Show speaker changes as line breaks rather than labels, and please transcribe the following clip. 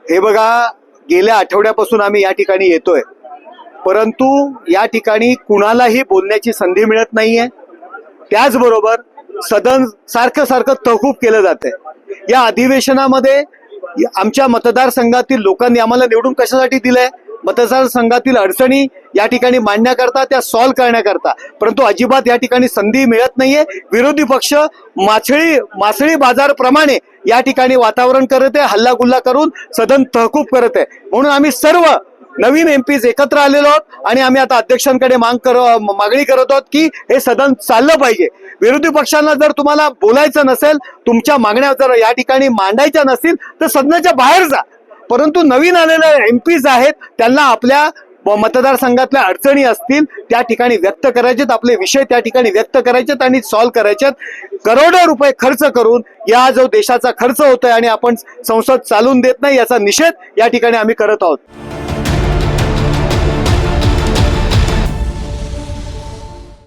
हे बघा, गेल्या आठवड्यापासून आम्ही या ठिकाणी येतोय, परंतु या ठिकाणी कुणालाही बोलण्याची संधी मिळत नाहीये. त्याचबरोबर सदन सारखं सारखं तहकूब केलं जातंय. या अधिवेशनामध्ये आमच्या मतदारसंघातील लोकांनी आम्हाला निवडून कशासाठी दिलंय? मतदारसंघातील अडचणी या ठिकाणी मांडण्याकरता, त्या सॉल्व्ह करण्याकरता, परंतु अजिबात या ठिकाणी संधी मिळत नाहीये. विरोधी पक्ष मासळी बाजारप्रमाणे या ठिकाणी वातावरण करत आहे, हल्लागुल्ला करून सदन तहकूब करत आहे. म्हणून आम्ही सर्व नवीन एमपीज एकत्र आलेलो आहोत आणि आम्ही आता अध्यक्षांकडे मागणी करत आहोत की हे सदन चाललं पाहिजे. विरोधी पक्षांना जर तुम्हाला बोलायचं नसेल, तुमच्या मागण्या जर या ठिकाणी मांडायच्या नसतील तर सदनाच्या बाहेर जा. परंतु नवीन आलेले एमपीज आहेत, त्यांना आपल्या मतदारसंघातल्या अडचणी असतील त्या ठिकाणी व्यक्त करायचेत, आपले विषय त्या ठिकाणी व्यक्त करायचेत आणि सॉल्व्ह करायचेत. करोडो रुपये खर्च करून या जो देशाचा खर्च होतोय आणि आपण संसद चालून देत नाही, याचा निषेध या ठिकाणी आम्ही करत आहोत.